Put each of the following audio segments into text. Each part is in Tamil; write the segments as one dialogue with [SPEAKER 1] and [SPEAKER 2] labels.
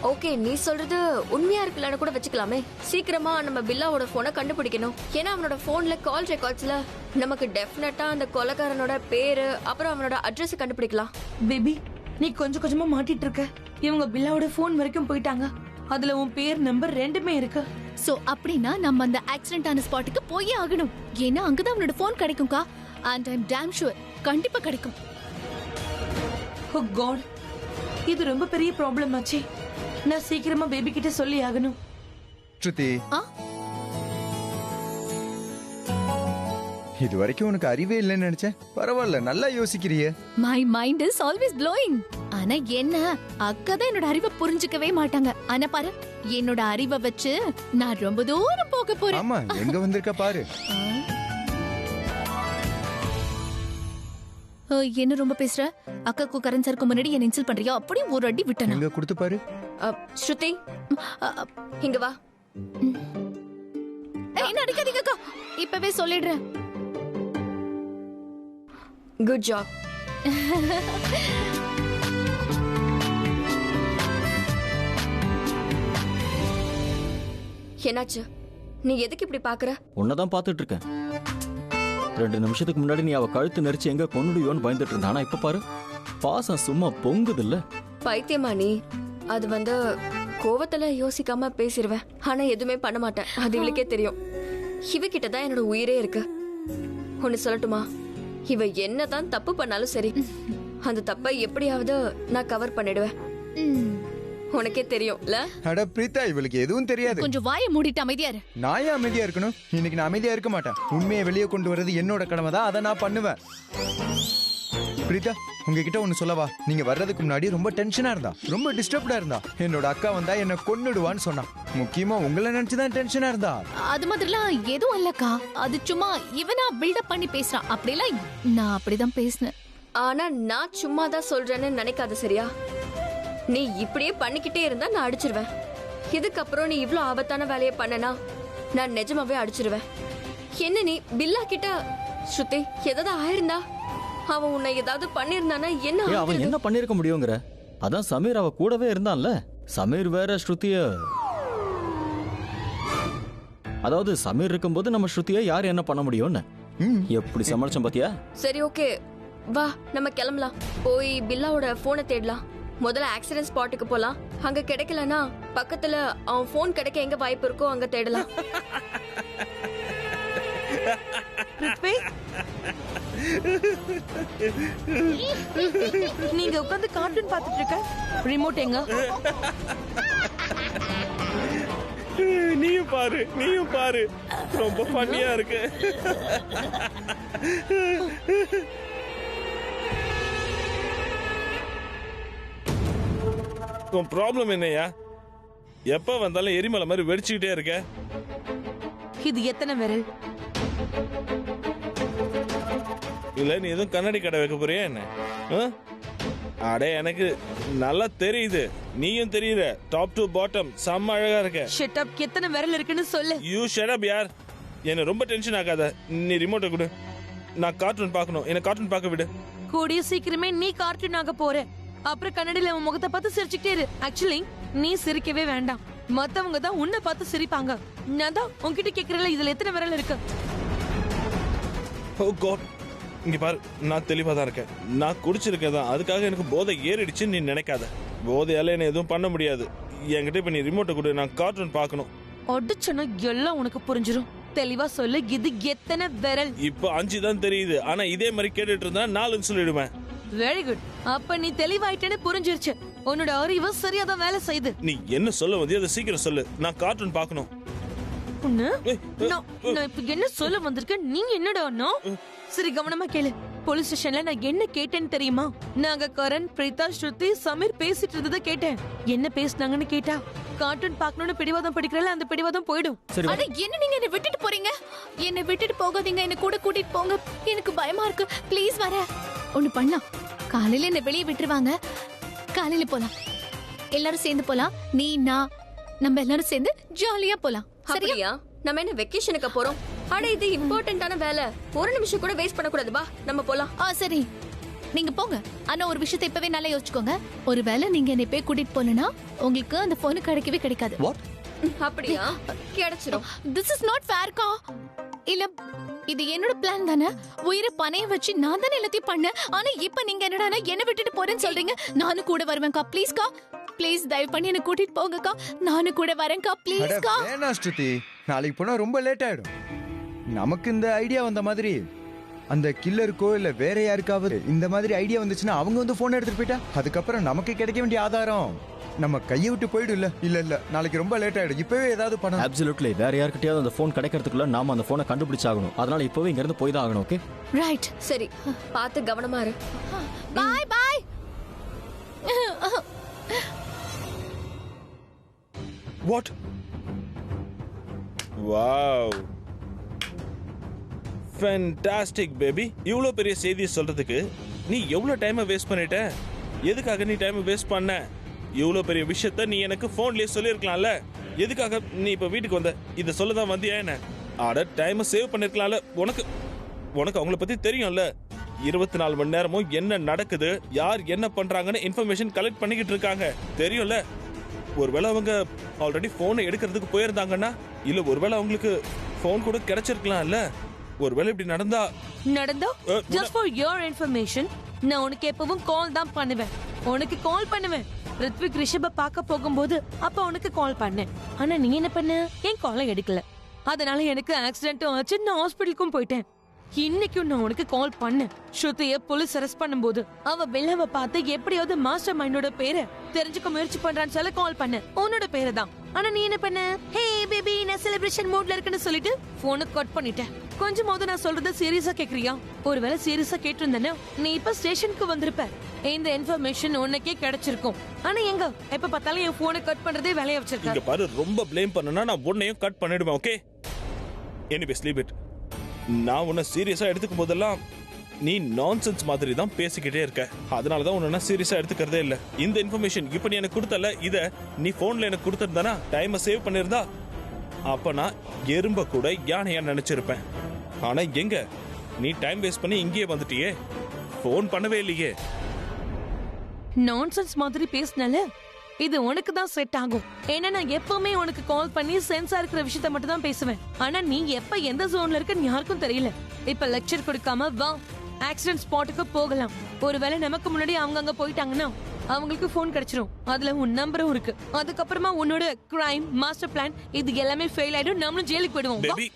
[SPEAKER 1] ஓகே, நீ சொல்றது உண்மையா இருக்கலன்னு கூட வச்சுக்கலாமே. சீக்கிரமா நம்ம பில்லாவோட போனை கண்டுபிடிக்கணும். ஏன்னா அவனோட போன்ல கால் ரெக்கார்ட்ஸ்ல நமக்கு டெஃபினட்டா அந்த கொலைகாரனோட பேரு அப்புறம் அவனோட அட்ரஸ் கண்டுபிடிக்கலாம்.
[SPEAKER 2] பேபி, நீ கொஞ்சம் கொஞ்சமா மாட்டிட்டு இருக்க. இவங்க பில்லாவோட போன் வரைக்கும் போயிட்டாங்க. அதுல உன் பேர் நம்பர் ரெண்டுமே இருக்கு.
[SPEAKER 3] சோ அப்படின்னா நம்ம அந்த ஆக்சிடென்ட் ஆன ஸ்பாட்டுக்கு போயே ஆகணும். ஏன்னா அங்கதான் அவனோட போன் கிடைக்கும்க்கா. And I am damn sure கண்டிப்பா கிடைக்கும்.
[SPEAKER 2] ஓ காட், இது ரொம்ப பெரிய ப்ராப்ளம் ஆச்சு. நான் சீக்கிரமா பேபி கிட்ட சொல்லி ஆகணும்.
[SPEAKER 4] ஸ்ருதி, இது வரைக்கும் உனக்கு அறிவே இல்லைன்னு நினைச்சேன். பரவாயில்ல, நல்லா யோசிக்கிறிய.
[SPEAKER 3] My mind is always flowing. ஆனா என்ன, அக்கா தான் என்னோட அறிவை புரிஞ்சுக்கவே மாட்டாங்க. ஆனா பாரு, என்னோட அறிவை வச்சு நான் ரொம்ப தூரம் போக போறேன்.
[SPEAKER 4] ஆமா, எங்க வந்திருக்க பாரு.
[SPEAKER 3] என்ன ரொம்ப பேசுற? அக்காக்கு கரண் சாருக்கு முன்னாடி என்ன இன்சல்ட் பண்றியா? அப்படியே ஒரு அடி விட்டனா?
[SPEAKER 4] எங்க கொடுத்து பாரு.
[SPEAKER 1] ஸ்ருதி, இங்க வா.
[SPEAKER 3] என்ன அடிக்காதீங்க அக்கா, இப்பவே சொல்லிடுறேன்.
[SPEAKER 1] Good job. என்னாச்சு? நீ எதுக்கு இப்படி பாக்குற?
[SPEAKER 5] உன்னதான் பாத்துட்டு இருக்கேன். 2 நிமிஷத்துக்கு முன்னாடி நீ அவ கழுத்து நெரிச்சு எங்க கொன்னுடுயோன்னு பயந்துட்டு இருந்தா. ஆனா இப்ப பாரு, பாசம் சும்மா பொங்குது இல்ல.
[SPEAKER 1] பைத்தியமா நீ? அது கோவத்துல யோசிக்காம பேசிடுவேன். ஆனா எதுவுமே பண்ண மாட்டேன். அது இவளுக்கே தெரியும். இவகிட்டதான் என்னோட உயிரே இருக்கு. ஒன்னு சொல்லட்டுமா? இவ என்னதான் தப்பு பண்ணாலும் சரி, அந்த தப்பை எப்படியாவது நான் கவர் பண்ணிடுவேன். உனக்கே தெரியும்ல.
[SPEAKER 4] அட பிரீதா, இவளுக்கு எதுவும் தெரியாது.
[SPEAKER 3] கொஞ்சம் வாயை மூடிட்டு அமைதியா இரு.
[SPEAKER 4] நான் ஏன் அமைதியா இருக்கணும்? இன்னைக்கு நான் அமைதியா இருக்க மாட்டேன். உண்மையை வெளியே கொண்டு வர்றது என்னோட கடமை தான். அதை நான் பண்ணுவேன். பிரீதா, உங்ககிட்ட ஒண்ணு சொல்லவா? நீங்க வர்றதுக்கு முன்னாடி ரொம்ப டென்ஷனா இருந்தா, ரொம்ப டிஸ்டர்ப்டா இருந்தா. என்னோட அக்கா வந்தா என்ன கொன்னுடுவான்னு சொன்னா. முக்கியமா உங்களை நினைச்சுதான் டென்ஷனா இருந்தா.
[SPEAKER 3] அது மாதிரிலாம் எதுவும் இல்லக்கா. அது சும்மா இவனா பில்டப் பண்ணி பேசுறான். அப்படிலாம் நான் அப்படிதான் பேசினேன்.
[SPEAKER 1] ஆனா நான் சும்மா தான் சொல்றேன்னு நினைக்காத, சரியா? நீ இப்படியே பண்ணிக்கிட்டே இருந்தா நான் அடிச்சிருவேன். இதுக்கப்புறம் நீ இவ்ளோ ஆபத்தான வேலையை பண்ணனா நான் நிஜமாவே அடிச்சிருவேன். என்ன நீ பில்லா கிட்ட ஸ்ருதி ஏதாவது ஆயிருந்தா, அவன் உன்னை ஏதாவது பண்ணிருந்தானா என்ன?
[SPEAKER 5] அவன் என்ன பண்ணிருக்க முடியுங்கிற? அதான் சமீர் அவ கூடவே இருந்தான்ல. சமீர் வேற ஸ்ருதிய, அதாவது சமீர் இருக்கும்போது நம்ம ஸ்ருதிய யார் என்ன பண்ண முடியும்னு எப்படி சமாளிச்சோம் பாத்தியா?
[SPEAKER 1] சரி, ஓகே, வா நம்ம கிளம்பலாம். போய் பில்லாவோட போனை தேடலாம். முதல்ல ஆக்சிடென்ட் ஸ்பாட்டுக்கு போலாம். அங்க கிடைக்கலனா பக்கத்துல அவன் போன் கிடைக்க எங்க வாய்ப்பு இருக்கோ அங்க தேடலாம்.
[SPEAKER 2] நீங்க உட்கார்ந்து கார்ட்டூன் பார்த்துட்டு இருக்க. ரிமோட் எங்க?
[SPEAKER 6] நீயும் பாரு, ரொம்ப ஃபன்னியா இருக்கு. உன் ப்ராப்ளம் என்னையா? எப்ப வந்தாலும் எரிமலை மாதிரி வெடிச்சுக்கிட்டே இருக்க.
[SPEAKER 2] இது எத்தனை விரல்?
[SPEAKER 6] இல்ல நீ எதுவும் கண்ணாடி கடை வைக்க போறியா என்ன? அடே, எனக்கு நல்லா தெரியுது. நீயும் தெரியுற. டாப் டு பாட்டம் செம்ம அழகா இருக்க.
[SPEAKER 2] Shut up. எத்தனை விரல் இருக்குன்னு சொல்லு.
[SPEAKER 6] யூ ஷட் அப் யார். என்ன ரொம்ப டென்ஷன் ஆகாத. நீ ரிமோட்டை கொடு. நான் கார்ட்டூன் பார்க்கணும். என்ன கார்ட்டூன் பார்க்க விடு.
[SPEAKER 2] கூடிய சீக்கிரமே நீ கார்ட்டூன் ஆக போற. அப்புறம் கண்ணாடியில உன் முகத்தை பார்த்து சிரிச்சுக்கிட்டே இரு. ஆக்சுவலி நீ சிரிக்கவே வேண்டாம். மத்தவங்க தான் உன்னை பார்த்து சிரிப்பாங்க. நான் தான் உன்கிட்ட கேக்குறேன்ல, இதுல எத்தனை விரல் இருக்கு?
[SPEAKER 6] ஓ காட், இங்க பாரு, நான் தெளிவா தான் இருக்கேன். நான் குடிச்சிருக்கேன். அதுக்காக எனக்கு போதை ஏறிடுச்சுன்னு நீ நினைக்காத. போதையால என்ன எதுவும் பண்ண முடியாது. என்கிட்ட இப்ப நீ ரிமோட்டை கொடு. நான் கார்ட்டூன் பார்க்கணும்.
[SPEAKER 2] அடிச்சனா எல்லாம் உனக்கு புரிஞ்சிடும். தெளிவா சொல்லு, இது எத்தனை விரல்?
[SPEAKER 6] இப்ப 5 தான் தெரியுது. ஆனா இதே மாதிரி கேட்டுட்டு இருந்தா 4ன்னு சொல்லிடுவேன்.
[SPEAKER 2] Very good. அப்ப நீ தெளிவாயிட்டேன்னு புரிஞ்சிருச்சு. உன்னோட அறிவு சரியாதான் வேலை செய்யுது.
[SPEAKER 6] நீ என்ன சொல்ல வந்து அதை சீக்கிரம் சொல்லு. நான் கார்ட்டூன் பார்க்கணும்.
[SPEAKER 2] நான் இப்ப என்ன சொல்ல வந்திருக்கேன், நீங்க என்னடா? சரி, கவனமா கேளு. போலீஸ் ஸ்டேஷன்ல நான் என்ன கேட்டேன்னு தெரியுமா? நாங்க கரண், பிரீதா, ஸ்ருதி, சமீர் பேசிட்டு இருந்ததை கேட்டேன். என்ன பேசினாங்கன்னு கேட்டா, கார்ட்டூன் பார்க்கணும்னு பிடிவாதம் படிக்கிறல, அந்த பிடிவாதம் போயிடும்.
[SPEAKER 3] அட என்ன நீங்க என்ன விட்டுட்டு போறீங்க? என்ன விட்டுட்டு போகாதீங்க. என்ன கூட கூட்டிட்டு போங்க. எனக்கு பயமா இருக்கு. ப்ளீஸ் வர. ஒண்ணு பண்ணலாம். காலையில என்ன வெளியே விட்டுருவாங்க. காலையில போலாம். எல்லாரும் சேர்ந்து போலாம். நீ, நான், நம்ம எல்லாரும் சேர்ந்து ஜாலியா போலாம்.
[SPEAKER 1] சரியா? நம்ம என்ன வெக்கேஷனுக்கு போறோம்? அட இது இம்பார்ட்டன்ட்டான வேலை. ஒரு நிமிஷம் கூட வேஸ்ட் பண்ண கூடாது. வா நம்ம போலாம்.
[SPEAKER 3] சரி. நீங்க போங்க. ஆனா ஒரு விஷயத்தை இப்பவே நல்லா யோசிச்சுக்கோங்க. ஒருவேளை நீங்க என்னை போய் கூட்டிட்டு போலனா உங்களுக்கு அந்த போன் கிடைக்கவே கிடைக்காது.
[SPEAKER 5] வாட்?
[SPEAKER 1] அப்படியா? கிடைச்சிரும்.
[SPEAKER 3] திஸ் இஸ் நாட் ஃபேர் கா. இல்ல இது என்னோட பிளான் தானே. உயிரை பணைய வச்சு நான் தானே எல்லாத்தையும் பண்ணேன். ஆனா இப்ப நீங்க என்னடா என்ன விட்டுட்டு போறேன்னு சொல்றீங்க. நானும் கூட வருவேன்க்கா. ப்ளீஸ் கா, ப்ளீஸ் தயவு பண்ணி என்ன கூட்டிட்டு போங்கக்கா. நானும் கூட வரேன்க்கா. ப்ளீஸ் கா.
[SPEAKER 4] வேணா ஸ்ருதி, நாளைக்கு போனா ரொம்ப லேட் ஆயிடும். நமக்கு இந்த ஐடியா வந்த மாதிரி அந்த கில்லருக்கோ இல்ல வேற யாருக்காவது இந்த மாதிரி ஐடியா வந்துச்சுன்னா அவங்க வந்து போன் எடுத்துட்டு போயிட்டா அதுக்கப்புறம் நமக்கு கிடைக்க வேண்டிய ஆதாரம் நம்ம கையை விட்டு போயிடும். இல்ல நாளைக்கு ரொம்ப லேட் ஆயிடும். இப்பவே ஏதாவது பண்ணணும்.
[SPEAKER 5] அப்சல்யூட்லி. வேற யார்கிட்டயாவது அந்த ஃபோன் கிடைக்கிறதுக்குள்ள நாம அந்த ஃபோனை கண்டுபிடிச்சாகணும். அதனால இப்பவே இங்க இருந்து போய் தான் ஆகணும். Okay
[SPEAKER 3] right.
[SPEAKER 1] சரி, பார்த்து கவனமா இரு.
[SPEAKER 3] Bye bye.
[SPEAKER 6] What? Wow, fantastic baby. இவ்வளோ பெரிய செய்தியை சொல்றதுக்கு நீ எவ்வளோ டைமை வேஸ்ட் பண்ணிட்ட? எதுக்காக நீ டைமை வேஸ்ட் பண்ண? இவ்வளோ பெரிய விஷயத்த நீ எனக்கு ஃபோன்லேயே சொல்லியிருக்கலாம்ல. எதுக்காக நீ இப்போ வீட்டுக்கு வந்த? இதை சொல்ல தான் வந்தியா என்ன? ஆட டைமை சேவ் பண்ணிருக்கலாம்ல. உனக்கு அவங்கள பற்றி தெரியும்ல. 24 மணி நேரமும் என்ன நடக்குது, யார் என்ன பண்றாங்கன்னு இன்ஃபர்மேஷன் கலெக்ட் பண்ணிக்கிட்டு இருக்காங்க. தெரியும்ல. ஒருவேளை அவங்க ஆல்ரெடி ஃபோனை எடுக்கிறதுக்கு போயிருந்தாங்கன்னா, இல்லை ஒருவேளை அவங்களுக்கு ஃபோன் கூட கிடைச்சிருக்கலாம்ல. ஒருவேளை இப்படி நடந்தா
[SPEAKER 2] ஜஸ்ட் ஃபார் யுவர் இன்ஃபர்மேஷன், நான் உனக்கு எப்பவும் கால் தான் பண்ணுவேன். உனக்கு கால் பண்ணுவேன். ரித்விக் ரிஷப பார்க்க போகும்போது அப்ப உனக்கு கால் பண்ணேன். ஆனா நீ என்ன பண்ண? என் காலை எடுக்கல. அதனால எனக்கு ஆக்சிடென்ட்டும் ஆச்சு. நான் ஹாஸ்பிட்டலுக்கும் போயிட்டேன். இன்னைக்கும் நான் உனக்கு கால் பண்ணேன். ஸ்ருதியை போலீஸ் அரெஸ்ட் பண்ணும்போது அவ பில்லாவை பார்த்து எப்படியாவது மாஸ்டர் மைண்டோட பேரை தெரிஞ்சுக்க முயற்சி பண்றான்னு சொல்ல கால் பண்ணேன். உன்னோட பேரை தான். ஆனா நீ என்ன பண்ண? ஹே பேபி, நான் செலிப்ரேஷன் மூட்ல இருக்குன்னு சொல்லிட்டு போனை கட் பண்ணிட்டேன். கொஞ்சமாவது நான் சொல்றத சீரியஸா கேக்குறியா? ஒருவேளை சீரியஸா கேட்டிருந்தேன்னா நீ இப்ப ஸ்டேஷனுக்கு வந்திருப்ப. இந்த இன்ஃபர்மேஷன் உனக்கே கிடைச்சிருக்கும். ஆனா எங்க எப்ப பார்த்தாலும் என் போனை கட் பண்றதே வேலைய வச்சிருக்க.
[SPEAKER 6] இங்க பாரு, ரொம்ப ப்ளேம் பண்ணனா நான் உன்னையும் கட் பண்ணிடுவேன். Okay, anyway sleep it. நான் உன்னை சீரியஸா எடுத்துக்கும் போதெல்லாம் நீ நான்சென்ஸ் மாதிரி தான் பேசிக்கிட்டே இருக்க. அதனால தான் உன்னை சீரியஸா எடுத்துக்கிறதே இல்ல. இந்த இன்ஃபர்மேஷன் இப்ப நீ எனக்கு கொடுத்தல, இத நீ போன்ல எனக்கு கொடுத்திருந்தானா, டைமை சேவ் பண்ணிருந்தா, அப்ப நான் எறும்ப கூட யானையா நினைச்சிருப்பேன். ஆனா எங்க நீ டைம் வேஸ்ட் பண்ணி இங்கேயே வந்துட்டியே, போன் பண்ணவே இல்லையே.
[SPEAKER 2] நான்சென்ஸ் மாதிரி பேசினால இது உனக்கு தான் செட் ஆகும். ஏன்னா நான் எப்பவுமே உனக்கு கால் பண்ணி சென்ஸா இருக்கிற விஷயத்த மட்டும் தான் பேசுவேன். ஆனா நீ எப்ப எந்த ஜோன்ல இருக்கன்னு யாருக்கும் தெரியல. இப்ப லெக்சர் கொடுக்காம வா, ஆக்சிடென்ட் ஸ்பாட்டுக்கு போகலாம். ஒருவேளை நமக்கு முன்னாடி அவங்க அங்க போயிட்டாங்கன்னா அவங்களுக்கு போன் கிடைச்சிரும். அதுல உன் நம்பரும் இருக்கு. அதுக்கப்புறமா உன்னோட கிரைம் மாஸ்டர் பிளான் இது எல்லாமே ஃபெயில் ஆயிடும். நம்மளும் ஜெயிலுக்கு போயிடுவோம்.
[SPEAKER 6] Baby,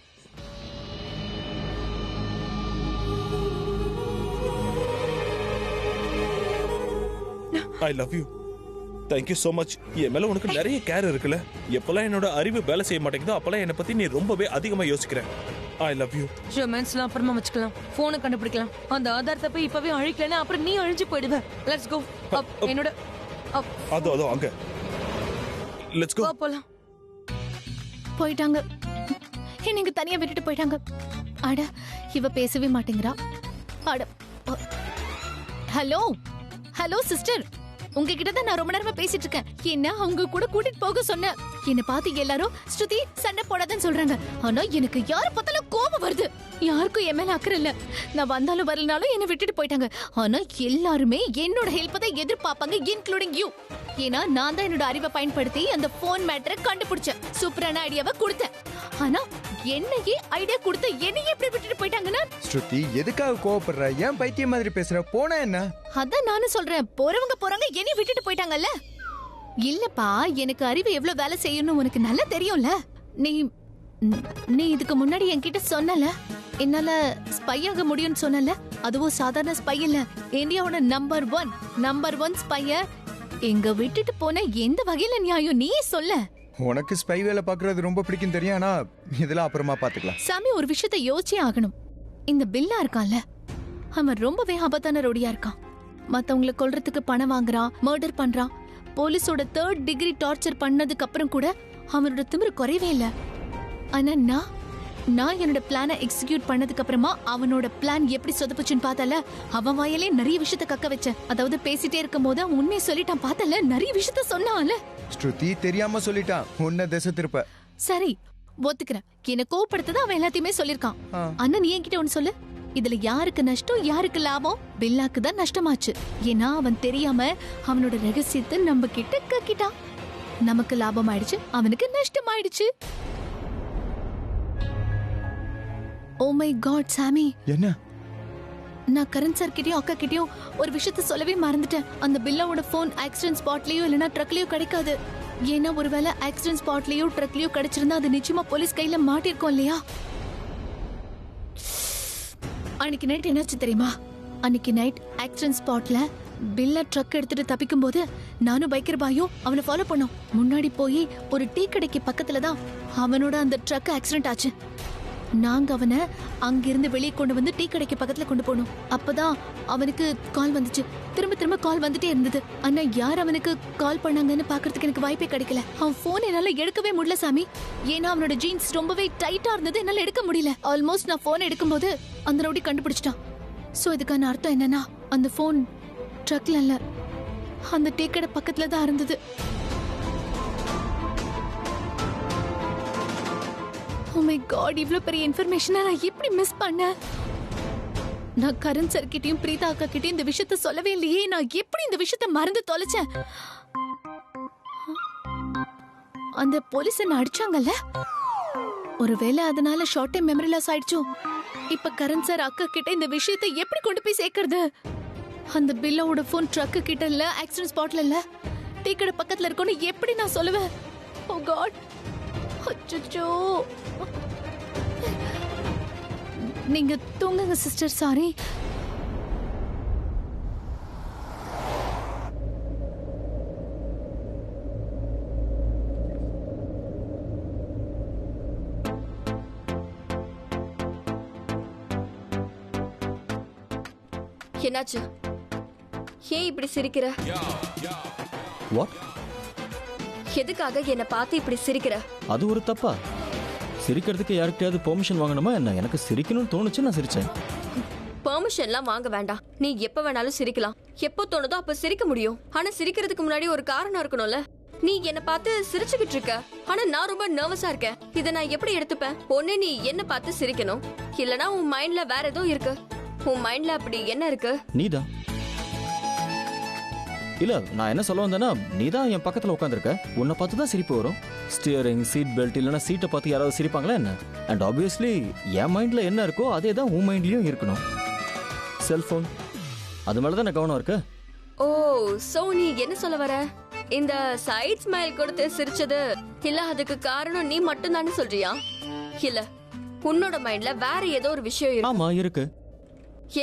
[SPEAKER 6] I love you. Thank you so much. என் மேல உனக்கு நிறைய கேர் இருக்குல்ல. எப்பெல்லாம் என்னோட அறிவு வேலை செய்ய மாட்டேங்குதோ அப்பெல்லாம் என்னை பத்தி நீ ரொம்பவே அதிகமா யோசிக்கிற. I love you.
[SPEAKER 2] ரொமான்ஸ்லாம் அப்புறமா வச்சுக்கலாம். போனை கண்டுபிடிக்கலாம். அந்த ஆதாரத்தை போய் இப்பவே அழிக்கலன்னா அப்புறம் நீ அழிஞ்சு போயிடுவ. Let's go. என்னோட
[SPEAKER 6] அதோ அங்க. Let's go.
[SPEAKER 2] போலாம்.
[SPEAKER 3] போயிட்டாங்க. எனக்கு தனியா விட்டுட்டு போயிட்டாங்க. அட, இவ பேசவே மாட்டேங்கிறா. அட, ஹலோ ஹலோ சிஸ்டர், உங்ககிட்ட தான் நான் ரொம்ப நேரமா பேசிட்டு இருக்கேன். என்ன அவங்க கூட கூட்டிட்டு போக சொன்னேன். என்ன பார்த்து எல்லாரும் ஸ்ருதி சண்டை போடாதன்னு சொல்றாங்க. ஆனா எனக்கு யார பார்த்தாலும் கோபம் வருது. யாருக்கும் என் மேல அக்கறை இல்ல. நான் வந்தாலும் வரலனாலும் என்ன விட்டுட்டு போயிட்டாங்க. ஆனா எல்லாருமே என்னோட ஹெல்ப் தான் எதிர்பார்ப்பாங்க, இன்க்ளூடிங் யூ. ஏன்னா நான் தான் என்னோட அறிவை பயன்படுத்தி அந்த போன் மேட்டரை கண்டுபிடிச்சேன். சூப்பரான ஐடியாவை கொடுத்தேன். ஆனா என்னையே ஐடியா கொடுத்து என்னையே எப்படி விட்டுட்டு போயிட்டாங்கன்னா?
[SPEAKER 4] ஸ்ருதி, எதுக்காக கோவப்படுற? ஏன் பைத்தியம் மாதிரி பேசுற? போனா என்ன?
[SPEAKER 3] அதான் நானும் சொல்றேன், போறவங்க போறாங்க, என்னைய விட்டுட்டு போயிட்டாங்கல்ல. இல்லப்பா, எனக்கு அறிவு எவ்வளவு வேலை செய்யணும் உனக்கு நல்லா தெரியும்ல. நீ இதுக்கு முன்னாடி என்கிட்ட சொன்னல, என்னால ஸ்பை ஆக முடியும்னு சொன்னல. அதுவும் சாதாரண ஸ்பை இல்ல, இந்தியாவோட நம்பர் ஒன் ஸ்பைய எங்க விட்டுட்டு போன எந்த வகையில நியாயம் நீ சொல்ல?
[SPEAKER 4] உனக்கு ஸ்பை வேலை பாக்குறது ரொம்ப பிடிக்கும் தெரியும். ஆனா இதெல்லாம் அப்புறமா பாத்துக்கலாம்.
[SPEAKER 3] சாமி, ஒரு விஷயத்தை யோசிச்சே ஆகணும். இந்த பில்லா இருக்கான்ல, அவன் ரொம்பவே ஆபத்தான ரோடியா இருக்கான். மத்தவங்களை கொல்றதுக்கு பணம் வாங்குறான், மர்டர் பண்றான். போலீஸோட 3rd டிகிரி டார்ச்சர் பண்ணதுக்கு அப்புறம் கூட அவனோட திமிரு குறையவே இல்ல. ஆனா நான் என்னோட பிளானை எக்ஸிக்யூட் பண்ணதுக்கு அப்புறமா அவனோட பிளான் எப்படி சொதப்புச்சுன்னு பார்த்தல. அவன் வாயிலே நிறைய விஷயத்த கக்க வச்சேன். அதாவது பேசிட்டே இருக்கும் போது அவன் உண்மையை சொல்லிட்டான். பார்த்தல, நிறைய விஷயத்த சொன்னான்ல.
[SPEAKER 4] ஸ்ருதி தெரியாம சொல்லிட்டான். உன்னை திசை திருப்ப.
[SPEAKER 3] சரி, ஒத்துக்கிறேன். என்ன கோவப்படுத்தது அவன் எல்லாத்தையுமே சொல்லிருக்கான். ஆனா நீ என்கிட்ட ஒன்னு சொல்லு. இதுல யாருக்கு நஷ்டம் யாருக்கு லாபம்? பில்லாக்கு தான் நஷ்டமாச்சு. ஏன்னா அவன் தெரியாம அவனோட ரகசியத்தை நம்ம கிட்ட கக்கிட்டான். நமக்கு லாபம் ஆயிடுச்சு, அவனுக்கு நஷ்டம் ஆயிடுச்சு. ஓ மை காட் சாமி,
[SPEAKER 4] என்ன?
[SPEAKER 3] நான் கரண் சார் கிட்டயும் அக்கா கிட்டயும் ஒரு விஷயத்த சொல்லவே மறந்துட்டேன். அந்த பில்லாவோட போன் ஆக்சிடென்ட் ஸ்பாட்லயோ இல்லனா ட்ரக்லயோ கிடைக்காது. ஏன்னா ஒருவேளை ஆக்சிடென்ட் ஸ்பாட்லயோ ட்ரக்லயோ கிடைச்சிருந்தா அது நிச்சயமா போலீஸ் கையில மாட்டிருக்கோம் இல்லையா? அன்னைக்கு நைட் என்னாச்சு தெரியுமா? அன்னைக்கு நைட் ஆக்சிடென்ட் ஸ்பாட்ல பில்ல ட்ரக் எடுத்துட்டு தப்பிக்கும் போது நானும் பைக்கர் பாயும் அவனை ஃபாலோ பண்ணோம். முன்னாடி போய் ஒரு டீ கடைக்கு பக்கத்துல தான் அவனோட அந்த ட்ரக் ஆக்சிடென்ட் ஆச்சு. நாங்க அவனை அங்கிருந்து வெளியே கொண்டு வந்து டீ கடைக்கு பக்கத்துல கொண்டு போனோம். அப்பதான் அவனுக்கு கால் வந்துச்சு. திரும்ப திரும்ப கால் வந்துட்டே இருந்தது. ஆனா யார் அவனுக்கு கால் பண்ணாங்கன்னு பாக்குறதுக்கு எனக்கு வாய்ப்பே கிடைக்கல. அவன் போன் என்னால எடுக்கவே முடியல சாமி. ஏன்னா அவனோட ஜீன்ஸ் ரொம்பவே டைட்டா இருந்தது, என்னால எடுக்க முடியல. ஆல்மோஸ்ட் நான் போன் எடுக்கும்போது அந்த ரவுடி கண்டுபிடிச்சிட்டான். சோ இதுக்கான அர்த்தம் என்னன்னா அந்த போன் ட்ரக்ல இல்ல, அந்த டீ கடை பக்கத்துல தான் இருந்தது. Oh my God, இவ்ளோ பெரிய இன்ஃபர்மேஷனை நான் எப்படி மிஸ் பண்ணேன்? நான் கரண் சார் கிட்டயும் பிரீதா அக்கா கிட்டயும் இந்த விஷயத்த சொல்லவே இல்லையே. நான் எப்படி இந்த விஷயத்த மறந்து தொலைச்சேன்? அந்த போலீஸ் என்ன அடிச்சாங்கல்ல, ஒருவேளை அதனால ஷார்ட் டைம் மெமரி லாஸ் ஆயிடுச்சோ? இப்ப கரண் சார் அக்கா கிட்ட இந்த விஷயத்தை எப்படி கொண்டு போய் சேர்க்கறது? அந்த பில்லோட போன் ட்ரக் கிட்ட இல்ல, ஆக்சிடென்ட் ஸ்பாட்ல இல்ல, டீ கடை பக்கத்துல இருக்கும்னு எப்படி நான் சொல்லுவேன்? ஓ காட், அச்சச்சோ. நீங்க தூங்குங்க சிஸ்டர். சாரி.
[SPEAKER 1] என்னாச்சு? ஏன் இப்படி சிரிக்கிற?
[SPEAKER 5] வாட்?
[SPEAKER 1] எதுக்காக என்ன பார்த்து இப்படி சிரிக்கிற?
[SPEAKER 5] அது ஒரு தப்பா? சிரிக்கிறதுக்கு யாருக்கிட்டையாவது பெர்மிஷன் வாங்கணுமா என்ன? எனக்கு சிரிக்கணும்னு தோணுச்சு, நான் சிரிச்சேன்.
[SPEAKER 1] பெர்மிஷன்லாம் வாங்க வேண்டாம். நீ எப்ப வேணாலும் சிரிக்கலாம். எப்போ தோணுதோ அப்ப சிரிக்க முடியும். ஆனா சிரிக்கிறதுக்கு முன்னாடி ஒரு காரணம் இருக்கணும்ல. நீ என்ன பார்த்து சிரிச்சுக்கிட்டு இருக்க, ஆனா நான் ரொம்ப நர்வஸா இருக்கேன். இதை நான் எப்படி எடுத்துப்பேன்? ஒண்ணு நீ என்ன பார்த்து சிரிக்கணும், இல்லனா உன் மைண்ட்ல வேற ஏதோ இருக்கு. உன் மைண்ட்ல அப்படி என்ன இருக்கு?
[SPEAKER 5] நீதான். இல்ல, நான் என்ன சொல்ல வந்தேன்னா, நீதான் என் பக்கத்துல உட்காந்துருக்க, உன்னை பார்த்து தான் சிரிப்பு வரும். ஸ்டியரிங், சீட் பெல்ட் இல்லைன்னா சீட்டை பார்த்து யாராவது சிரிப்பாங்களா என்ன? அண்ட் ஆப்வியஸ்லி என் மைண்ட்ல என்ன இருக்கோ அதே தான் உன் மைண்ட்லயும் இருக்கணும். செல்போன், அது மேலதான் நான் கவனம் இருக்கு.
[SPEAKER 1] ஓ, சோ நீ என்ன சொல்ல வர? இந்த சைட் ஸ்மைல் கொடுத்து சிரிச்சது இல்ல, அதுக்கு காரணம் நீ மட்டும் தானே சொல்றியா? இல்ல, உன்னோட மைண்ட்ல வேற ஏதோ ஒரு விஷயம் இருக்கு.
[SPEAKER 5] ஆமா இருக்கு.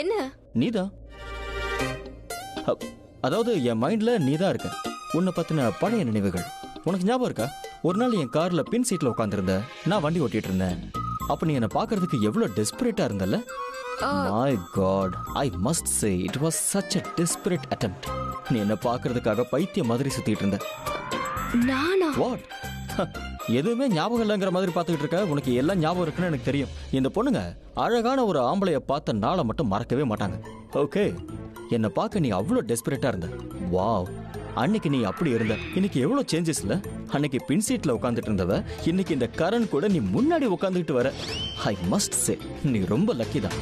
[SPEAKER 1] என்ன?
[SPEAKER 5] நீதான். அதாவது என் மைண்ட்ல நீதான் இருக்க. உன்னை பத்தின பழைய நினைவுகள் உனக்கு ஞாபகம் இருக்கா? ஒரு நாள் என் கார்ல பின் சீட்ல உட்காந்துருந்த, நான் வண்டி ஓட்டிட்டு இருந்தேன். அப்ப நீ என்ன பாக்குறதுக்கு எவ்வளவு டெஸ்பரேட்டா இருந்தல்ல? My God, I must say it was such a desperate attempt. நீ என்ன பாக்குறதுக்காக பைத்திய மாதிரி சுத்திட்டு இருந்த.
[SPEAKER 1] நானா?
[SPEAKER 5] What? எதுவுமே ஞாபகம் இல்லைங்கிற மாதிரி பார்த்துக்கிட்டு இருக்க. உனக்கு எல்லாம் ஞாபகம் இருக்குன்னு எனக்கு தெரியும். இந்த பொண்ணுங்க அழகான ஒரு ஆம்பளைய பார்த்த நாளை மட்டும் மறக்கவே மாட்டாங்க. ஓகே, என்னை பார்க்க நீ அவ்வளோ டெஸ்பரேட்டா இருந்த. வாவ், அன்னைக்கு நீ அப்படி இருந்த. இன்னைக்கு எவ்வளோ சேஞ்சஸ் இல்ல? அன்னைக்கு பின் சீட்ல உட்காந்துட்டு இருந்தவ இன்னைக்கு இந்த கரண் கூட நீ முன்னாடி உட்காந்துட்டு வர. ஐ மஸ்ட் சே, நீ ரொம்ப லக்கி தான்.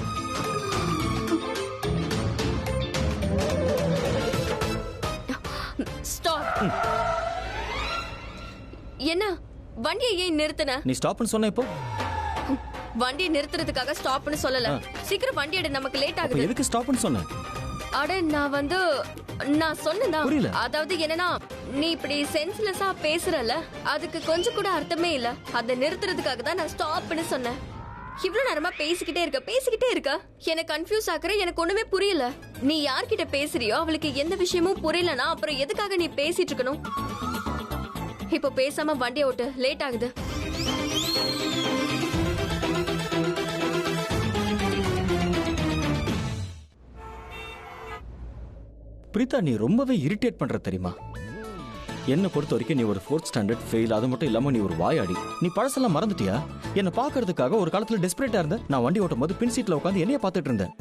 [SPEAKER 1] ஸ்டாப். என்ன வண்டியை ஏன் நிறுத்தின?
[SPEAKER 5] நீ ஸ்டாப்னு சொன்ன இப்போ?
[SPEAKER 1] வண்டியை நிறுத்துறதுக்காக ஸ்டாப்னு சொல்லல. சீக்கிரம் வண்டி எடு, நமக்கு லேட் ஆகுது.
[SPEAKER 5] எதுக்கு ஸ்டாப்னு சொன்ன?
[SPEAKER 1] அட நான் சொன்னேன்.
[SPEAKER 5] புரியல.
[SPEAKER 1] அதாவது என்னன்னா, நீ இப்படி சென்ஸ்லெஸ்ஸா பேசுறல, அதுக்கு கொஞ்சம் கூட அர்த்தமே இல்ல. அதை நிறுத்துறதுக்காக தான் நான் ஸ்டாப்னு சொன்னேன். இவ்வளவு நேரமா பேசிக்கிட்டே இருக்க எனக்கு கன்ஃபியூஸ் ஆக்குற. எனக்கு ஒண்ணுமே புரியல. நீ யார்கிட்ட பேசுறியோ அவளுக்கு எந்த விஷயமும் புரியலனா அப்புறம் எதுக்காக நீ பேசிட்டு இருக்கணும்? இப்போ பேசாம வண்டியை ஓட்டு, லேட் ஆகுது.
[SPEAKER 5] பிரீதா, நீ ரொம்பவே இரிட்டேட் பண்ற தெரியுமா? என்ன பொறுத்த வரைக்கும் நீ ஒரு 4th ஸ்டாண்டர்ட் ஃபெயில். அது மட்டும் இல்லாம நீ ஒரு வாயாடி. நீ பழசெல்லாம் மறந்துட்டியா? என்ன பாக்குறதுக்காக ஒரு காலத்துல டெஸ்பரேட்டா இருந்த. நான் வண்டி ஓட்டும் போது பின் சீட்ல உட்காந்து என்னைய பார்த்துட்டு இருந்தேன்.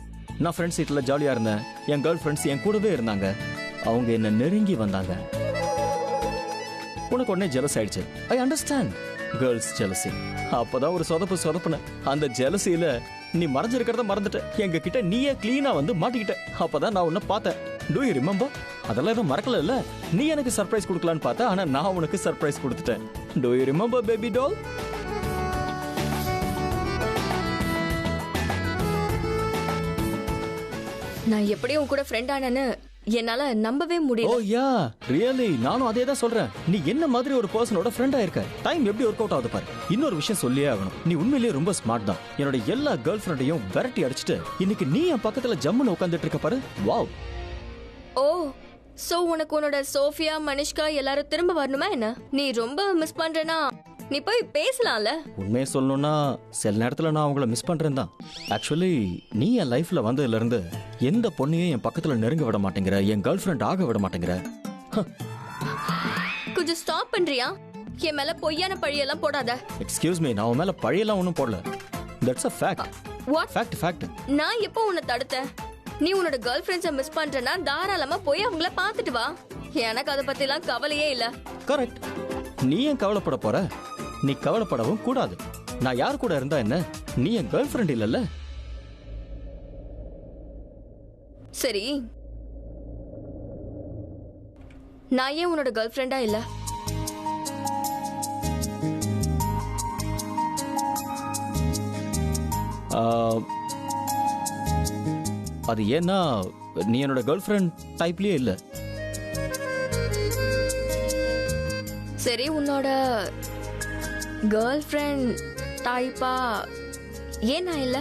[SPEAKER 5] நான் ஃப்ரெண்ட் சீட்ல ஜாலியா இருந்தேன். என் கேர்ள் ஃப்ரெண்ட்ஸ் என் கூடவே இருந்தாங்க. அவங்க என்ன நெருங்கி வந்தாங்க. உனக்கு உடனே ஜெலஸ் ஆயிடுச்சு. I understand girls jealousy. அப்பதான் ஒரு சொதப்புன. அந்த ஜெலசியில நீ மறைஞ்சிருக்கிறத மறந்துட்ட. எங்க கிட்ட நீயே கிளீனா வந்து மாட்டிக்கிட்ட. அப்பதான் நான் உன்னை பார்த்தேன். Do you remember? அதெல்லாம் எதுவும் மறக்கல இல்ல? நீ எனக்கு சர்ப்ரைஸ் கொடுக்கலான்னு பார்த்தா, ஆனா நான் உனக்கு சர்ப்ரைஸ் கொடுத்துட்டேன். Do you remember baby doll?
[SPEAKER 1] நான் எப்படியும் உன் கூட ஃப்ரெண்ட் ஆனேன்னு என்னால நம்பவே
[SPEAKER 5] ஓ
[SPEAKER 1] முடியல.
[SPEAKER 5] யா ரியலி, நானும் அதே தான் சொல்றேன். நீ என்ன மாதிரி ஒரு பர்சனோட ஃப்ரெண்டா இருக்க. டைம் எப்படி ஒர்க் அவுட் ஆகுது பாரு. இன்னொரு விஷயம் சொல்லியே ஆகணும். நீ உண்மையிலேயே ரொம்ப ஸ்மார்ட் தான். என்னோட எல்லா கேர்ள் ஃப்ரெண்டையும் விரட்டி அடிச்சுட்டு இன்னைக்கு நீ என் பக்கத்துல ஜம்முன்னு உட்காந்துட்டு இருக்க பாரு. வாவ்.
[SPEAKER 1] ஓ, சோ உனக்கு உன்னோட சோஃபியா, மனிஷ்கா எல்லாரும் திரும்ப வரணுமா என்ன? நீ ரொம்ப மிஸ் பண்றேனா நீ போய் பேசலாம்ல.
[SPEAKER 5] உண்மையை சொல்லணும்னா சில நேரத்துல நான் அவங்கள மிஸ் பண்றேன் தான். ஆக்சுவலி நீ என் லைஃப்ல வந்ததுல இருந்து எந்த பொண்ணையும் என் பக்கத்துல நெருங்க விட மாட்டேங்கிற, என் கேர்ள் ஃப்ரெண்ட் ஆக விட மாட்டேங்கிற.
[SPEAKER 1] கொஞ்சம் ஸ்டாப் பண்றியா? என் மேல பொய்யான பழியெல்லாம் போடாத.
[SPEAKER 5] எக்ஸ்கியூஸ் மீ, நான் உன் மேல பழியெல்லாம் ஒன்றும் போடல. That's a fact.
[SPEAKER 1] What?
[SPEAKER 5] Fact.
[SPEAKER 1] நான் எப்போ உன்னை தடுத்தேன்? நீ உன்னோட கேர்ள் ஃப்ரெண்ட்ஸை மிஸ் பண்றேன்னா தாராளமா போய் அவங்கள பார்த்துட்டு வா. எனக்கு அதை பத்திலாம் கவலையே இல்ல.
[SPEAKER 5] கரெக்ட். நீ ஏன் கவலைப்பட போற? நீ கவலைப்படவும் கூடாது. நான் யார் கூட இருந்தா என்ன? நீ என் கேர்ள் ஃப்ரெண்ட் இல்லல்ல?
[SPEAKER 1] சரி, நான் ஏன் உன்னோட கேர்ள் ஃப்ரெண்டா இல்ல?
[SPEAKER 5] அது ஏன்னா நீ என்னோட கேர்ள் ஃப்ரெண்ட் டைப்லயே இல்ல.
[SPEAKER 1] சரி, உன்னோட கேர்ள் ஃப்ரெண்ட் டைப்பா ஏன் நான் இல்ல?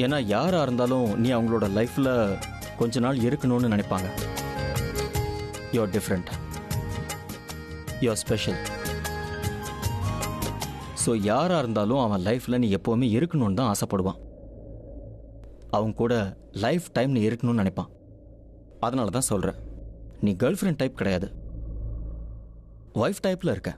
[SPEAKER 5] ஏன்னா யாரா இருந்தாலும் நீ அவங்களோட லைஃப்ல கொஞ்ச நாள் இருக்கணும்னு நினைப்பாங்க. You're different, you're special. So யாரா இருந்தாலும் அவன் லைஃப்ல நீ எப்பவுமே இருக்கணும்னு தான் ஆசைப்படுவான். அவங்க கூட லைஃப் டைம் நீ இருக்கணும்னு நினைப்பான். அதனால தான் சொல்றேன், நீ கேர்ள் ஃப்ரெண்ட் டைப் கிடையாது, ஒய்ஃப் டைப்ல இருக்க.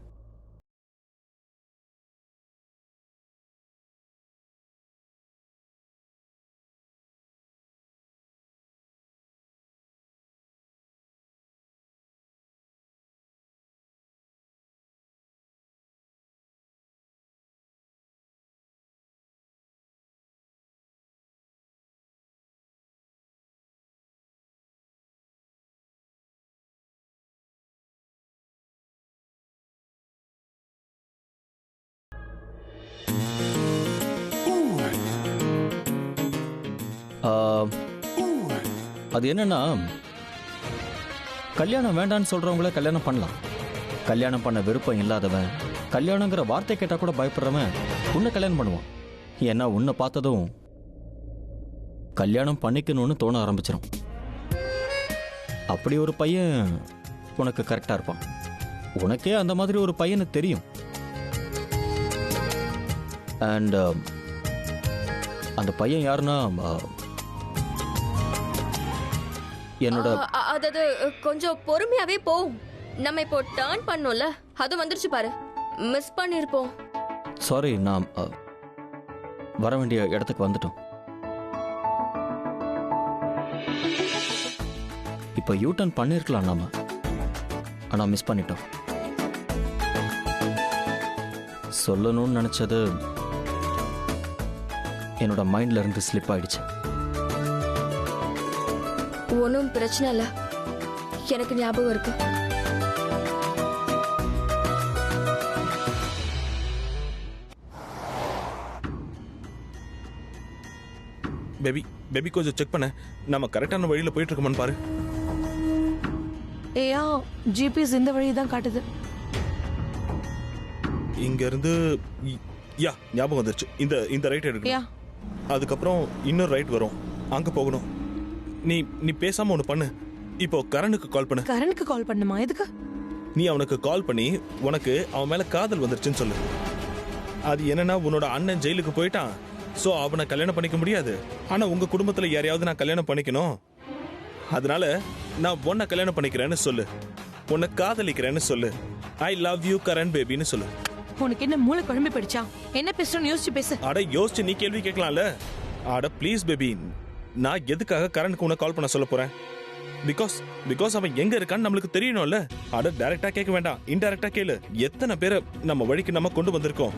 [SPEAKER 5] அது என்னன்னா, கல்யாணம் வேண்டான்னு சொல்றவங்கள கல்யாணம் பண்ணலாம். கல்யாணம் பண்ண விருப்பம் இல்லாதவன், கல்யாணங்கிற வார்த்தை கேட்டா கூட பயப்படுறவன் உன்னை கல்யாணம் பண்ணுவான். ஏன்னா உன்னை பார்த்ததும் கல்யாணம் பண்ணிக்கணும்னு தோண ஆரம்பிச்சிடும். அப்படி ஒரு பையன் உனக்கு கரெக்டா இருப்பான். உனக்கே அந்த மாதிரி ஒரு பையனை தெரியும். அண்ட் அந்த பையன் யாருன்னா என்னோட
[SPEAKER 1] அதாவது கொஞ்சம் பொறுமையாவே போ. நம்ம இப்போ டர்ன் பண்ணோம்ல, அது வந்துருச்சு பாரு. மிஸ் பண்ணிருப்போம்.
[SPEAKER 5] சாரி, நான் வர வேண்டிய இடத்துக்கு வந்துட்டோம். இப்போ யூ டர்ன் பண்ணிருக்கலாம் நாம, ஆனா மிஸ் பண்ணிட்டோம். சொல்லணும்னு நினைச்சது என்னோட மைண்ட்ல இருந்து ஸ்லிப் ஆயிடுச்சு.
[SPEAKER 1] ஒன்றும் பிரச்சனை இல்லை, எனக்கு ஞாபகம் இருக்கு.
[SPEAKER 6] பேபி கொஞ்சம் செக் பண்ண, நம்ம கரெக்டான வழியில போயிட்டு இருக்கோமான்னு பாரு.
[SPEAKER 2] ஏயா ஜிபிஎஸ் இந்த வழி தான் காட்டுது.
[SPEAKER 6] இங்க இருந்து யா ஞாபகம் வந்துருச்சு. இந்த ரைட் எடுக்கணும். அதுக்கப்புறம் இன்னொரு ரைட் வரும், அங்க போகணும். நீ பேசாம ஒண்ணு பண்ணு. இப்போ கரனுக்கு கால் பண்ணு.
[SPEAKER 2] கரனுக்கு கால் பண்ணுமா? எதுக்கு?
[SPEAKER 6] நீ அவனுக்கு கால் பண்ணி உனக்கு அவன் மேல காதல் வந்துருச்சுன்னு சொல்லு. அது என்னன்னா, உன்னோட அண்ணன் ஜெயிலுக்கு போயிட்டான். சோ அவனை கல்யாணம் பண்ணிக்க முடியாது. ஆனா உங்க குடும்பத்துல யாரையாவது நான் கல்யாணம் பண்ணிக்கணும். அதனால நான் உன்னை கல்யாணம் பண்ணிக்கிறேன்னு சொல்லு. உன்னை காதலிக்கிறேன்னு சொல்லு. ஐ லவ் யூ கரண் பேபின்னு சொல்லு.
[SPEAKER 2] உனக்கு என்ன மூளை குழம்பி போயிடுச்சா? என்ன பேசுறோன்னு யோசிச்சு பேசு.
[SPEAKER 6] அட யோசிச்சு நீ கேள்வி கேட்கலாம்ல. அட ப்ளீஸ் பேபி, நான் எதுக்காக கரனுக்கு உன்னை கால் பண்ண சொல்ல போறேன்? பிகாஸ் அவன் எங்க இருக்கான்னு நம்மளுக்கு தெரியணும்ல. அட டைரக்டா கேட்க வேண்டாம், இன்டைரக்டா கேளு. எத்தனை பேரை நம்ம வழிக்கு நம்ம கொண்டு வந்திருக்கோம்.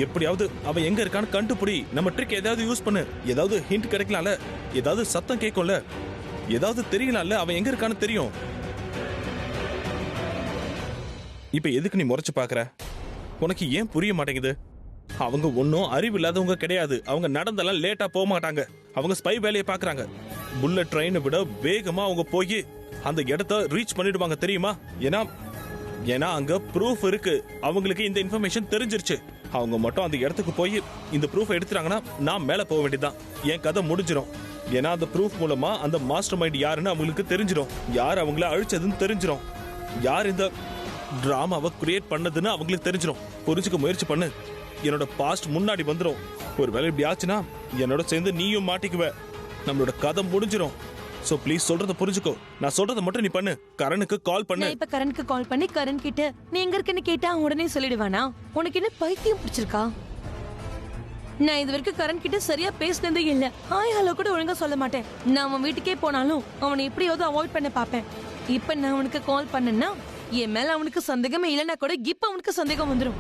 [SPEAKER 6] எப்படியாவது அவன் எங்க இருக்கான்னு கண்டுபிடி. நம்ம ட்ரிக் ஏதாவது யூஸ் பண்ணு. ஏதாவது ஹிண்ட் கிடைக்கலாம்ல, ஏதாவது சத்தம் கேட்கும்ல, ஏதாவது தெரியலாம்ல, அவன் எங்க இருக்கான்னு தெரியும். இப்ப எதுக்கு நீ முறைச்சு பாக்குற? உனக்கு ஏன் புரிய மாட்டேங்குது? அவங்க ஒன்னும் அறிவு இல்லாதவங்க கிடையாது. அவங்க நடந்தெல்லாம் லேட்டா போக மாட்டாங்க. அவங்க ஸ்பை வேலையை பாக்குறாங்க. புல்லட் ட்ரெயினை விட வேகமா அவங்க போய் அந்த இடத்த ரீச் பண்ணிடுவாங்க தெரியுமா? ஏன்னா அங்க ப்ரூஃப் இருக்கு. அவங்களுக்கு இந்த இன்ஃபர்மேஷன் தெரிஞ்சிருச்சு. அவங்க மட்டும் அந்த இடத்துக்கு போய் இந்த ப்ரூஃப் எடுத்துட்டாங்கன்னா நான் மேல போக வேண்டியதுதான். என் கதை முடிஞ்சிடும். ஏன்னா அந்த ப்ரூஃப் மூலமா அந்த மாஸ்டர் மைண்ட் யாருன்னு அவங்களுக்கு தெரிஞ்சிடும். யார் அவங்கள அழிச்சதுன்னு தெரிஞ்சிடும். யார் இந்த டிராமாவை கிரியேட் பண்ணதுன்னு அவங்களுக்கு தெரிஞ்சிடும். புரிஞ்சுக்க முயற்சி பண்ணு. என்னோட பாஸ்ட் முன்னாடி வந்துடும். ஒரு வேலை இப்படி ஆச்சுன்னா என்னோட சேர்ந்து நீயும் மாட்டிக்குவ. நம்மளோட கதை முடிஞ்சிடும். சோ ப்ளீஸ் சொல்றத புரிஞ்சுக்கோ. நான் சொல்றத மட்டும் நீ பண்ணு. கரனுக்கு கால் பண்ணு.
[SPEAKER 2] நான் இப்ப கரனுக்கு கால் பண்ணி கரண் கிட்ட நீ எங்க இருக்கன்னு கேட்டா உடனே சொல்லிடுவானா? உனக்கு என்ன பைத்தியம் பிடிச்சிருக்கா? நான் இது வரைக்கும் கரண் கிட்ட சரியா பேசினதே இல்ல. ஹாய் ஹலோ கூட ஒழுங்கா சொல்ல மாட்டேன். நான் அவன் வீட்டுக்கே போனாலும் அவனை எப்படியாவது அவாய்ட் பண்ண பாப்பேன். இப்ப நான் அவனுக்கு கால் பண்ணேன்னா என் மேல அவனுக்கு சந்தேகமே இல்லைன்னா கூட இப்ப அவனுக்கு சந்தேகம் வந்துடும்.